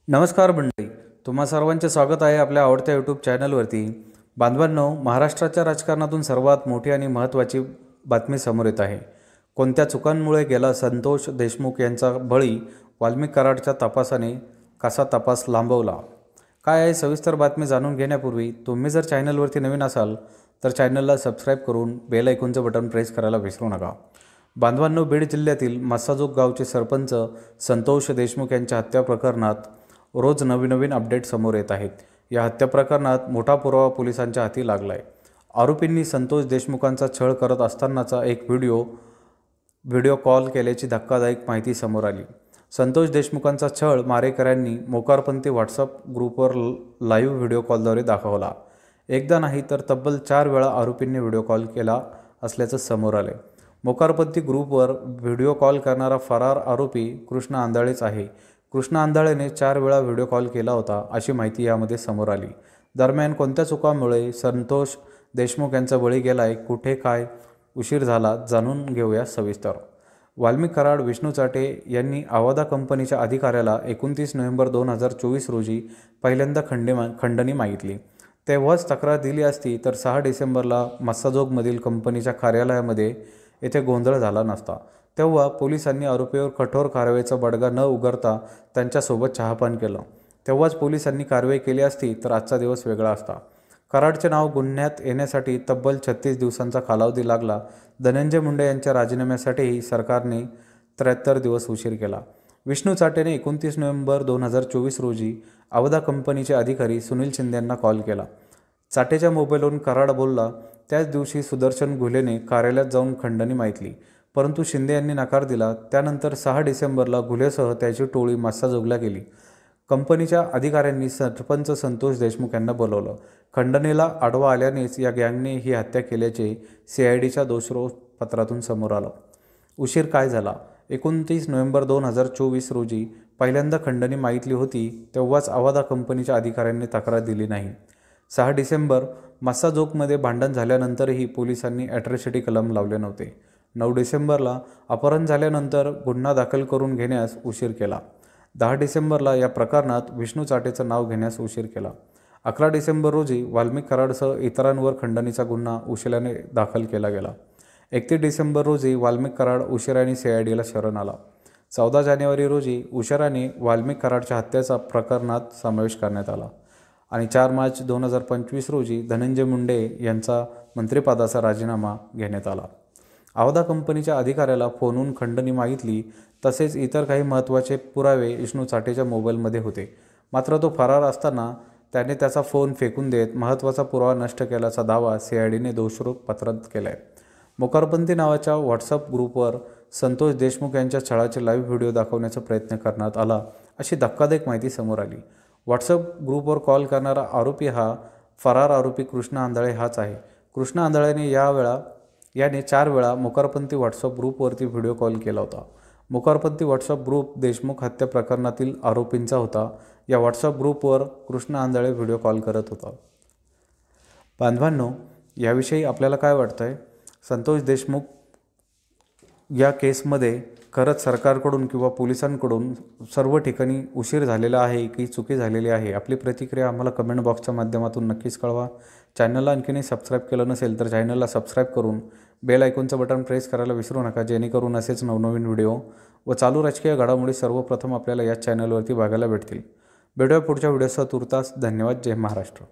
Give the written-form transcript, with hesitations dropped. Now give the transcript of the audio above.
नमस्कार मंडळी, तुम्हा सर्वांचे स्वागत आहे आपल्या आवडत्या यूट्यूब चॅनलवरती. बांधवांनो, महाराष्ट्राच्या राजकारणातून सर्वात मोठी आणि महत्त्वाची बातमी समोर येत आहे. कोणत्या चुकांमुळे गेला संतोष देशमुख यांचा बळी? वाल्मिक कराडच्या तपासाने कसा तपास लांबवला? काय आहे सविस्तर बातमी जाणून घेण्यापूर्वी तुम्ही जर चॅनलवरती नवीन असाल तर चॅनलला सबस्क्राईब करून बेल आयकॉनचं बटन प्रेस करायला विसरू नका. बांधवांनो, बीड जिल्ह्यातील मस्साजोग गावचे सरपंच संतोष देशमुख यांच्या हत्या प्रकरणात रोज नवीन अपडेट समोर येत आहेत. या हत्या प्रकरणात मोठा पुरावा पोलिसांच्या हाती लागला आहे. आरोपींनी संतोष देशमुखांचा छळ करत असतानाचा एक व्हिडिओ कॉल केल्याची धक्कादायक माहिती समोर आली. संतोष देशमुखांचा छळ मारेकऱ्यांनी मोकारपंथी व्हॉट्सअप ग्रुपवर लाईव्ह व्हिडिओ कॉलद्वारे दाखवला. एकदा नाही तर तब्बल 4 वेळा आरोपींनी व्हिडिओ कॉल केला असल्याचं समोर आले. मोकारपंथी ग्रुपवर व्हिडिओ कॉल करणारा फरार आरोपी कृष्ण आंधळेच आहे. कृष्ण आंधळेने 4 वेळा व्हिडिओ कॉल केला होता अशी माहिती यामध्ये समोर आली. दरम्यान कोणत्या चुकामुळे संतोष देशमुख यांचा बळी गेलाय, कुठे काय उशीर झाला, जाणून घेऊया सविस्तर. वाल्मिक कराड विष्णू चाटे यांनी आवादा कंपनीच्या अधिकाऱ्याला 29 नोव्हेंबर 2024 रोजी पहिल्यांदा खंडणी मागितली. तेव्हाच तक्रार दिली असती तर 6 डिसेंबरला मस्साजोगमधील कंपनीच्या कार्यालयामध्ये येथे गोंधळ झाला नसता. तेव्हा पोलिसांनी आरोपीवर कठोर कारवाईचा बडगा न उगारता त्यांच्यासोबत चहापान केलं. तेव्हाच पोलिसांनी कारवाई केली असती तर आजचा दिवस वेगळा असता. कराडचे नाव गुन्ह्यात येण्यासाठी तब्बल 36 दिवसांचा कालावधी लागला. धनंजय मुंडे यांच्या राजीनाम्यासाठीही सरकारने 73 दिवस उशीर केला. विष्णू चाटेने 29 नोव्हेंबर 2024 रोजी आवदा कंपनीचे अधिकारी सुनील शिंदे यांना कॉल केला. चाटेच्या मोबाईलवरून कराड बोलला. त्याच दिवशी सुदर्शन घुलेने कार्यालयात जाऊन खंडणी मागितली, परंतु शिंदे यांनी नकार दिला. त्यानंतर 6 डिसेंबरला घुलेसह त्याची टोळी मस्साजोगला गेली. कंपनीच्या अधिकाऱ्यांनी सरपंच संतोष देशमुख यांना बोलवलं. खंडणीला आडवा आल्यानेच या गँगने ही हत्या केल्याचे CIDच्या दोषारोपपत्रातून समोर आलं. उशीर काय झाला? 29 नोव्हेंबर 2024 रोजी पहिल्यांदा खंडणी मागितली होती, तेव्हाच आवादा कंपनीच्या अधिकाऱ्यांनी तक्रार दिली नाही. 6 डिसेंबर मस्साजोगमध्ये भांडण झाल्यानंतरही पोलिसांनी ॲट्रॉसिटी कलम लावले नव्हते. 9 डिसेंबरला अपहरण झाल्यानंतर गुन्हा दाखल करून घेण्यास उशीर केला. 10 डिसेंबरला या प्रकरणात विष्णू चाटेचं नाव घेण्यास उशीर केला. 11 डिसेंबर रोजी वाल्मिक कराडसह इतरांवर खंडणीचा गुन्हा उशिराने दाखल केला गेला. 31 डिसेंबर रोजी वाल्मिक कराड उशिराने CIDला शरण आला. 14 जानेवारी रोजी उशिराने वाल्मिक कराडच्या हत्येचा प्रकरणात समावेश करण्यात आला आणि 4 मार्च 2025 रोजी धनंजय मुंडे यांचा मंत्रिपदाचा राजीनामा घेण्यात आला. आवदा कंपनीच्या अधिकाऱ्याला फोनवरून खंडणी मागितली. तसेच इतर काही महत्त्वाचे पुरावे विष्णू चाटेच्या मोबाईलमध्ये होते. मात्र तो फरार असताना त्याने त्याचा फोन फेकून देत महत्त्वाचा पुरावा नष्ट केल्याचा दावा CIDने दोषारोप पत्रात केला आहे. मोकारपंथी नावाच्या व्हॉट्सअप ग्रुपवर संतोष देशमुख यांच्या छळाचे लाईव्ह व्हिडिओ दाखवण्याचा प्रयत्न करण्यात आला अशी धक्कादायक माहिती समोर आली. व्हॉट्सअप ग्रुपवर कॉल करणारा आरोपी हा फरार आरोपी कृष्ण आंधळे हाच आहे. कृष्ण आंधळेने याने 4 वेळा मोकारपंथी व्हॉट्सअप ग्रुपवरती व्हिडिओ कॉल केला होता. मोकारपंथी व्हॉट्सअप ग्रुप देशमुख हत्या प्रकरणातील आरोपींचा होता. या व्हॉट्सअप ग्रुपवर कृष्ण आंधळे व्हिडिओ कॉल करत होता. बांधवांनो, याविषयी आपल्याला काय वाटतंय? संतोष देशमुख या केसमध्ये खरंच सरकारकडून किंवा पोलिसांकडून सर्व ठिकाणी उशीर झालेला आहे की चुकी झालेली आहे? आपली प्रतिक्रिया आम्हाला कमेंट बॉक्सच्या माध्यमातून नक्कीच कळवा. चॅनलला आणखीनही सबस्क्राईब केलं नसेल तर चॅनलला सबस्क्राईब करून बेल आयकॉनचं बटन प्रेस करायला विसरू नका, जेणेकरून असेच नवनवीन व्हिडिओ व चालू राजकीय घडामोडी सर्वप्रथम आपल्याला याच चॅनलवरती बघायला भेटतील. भेटूया पुढच्या व्हिडिओसह. तुर्तास धन्यवाद. जय महाराष्ट्र.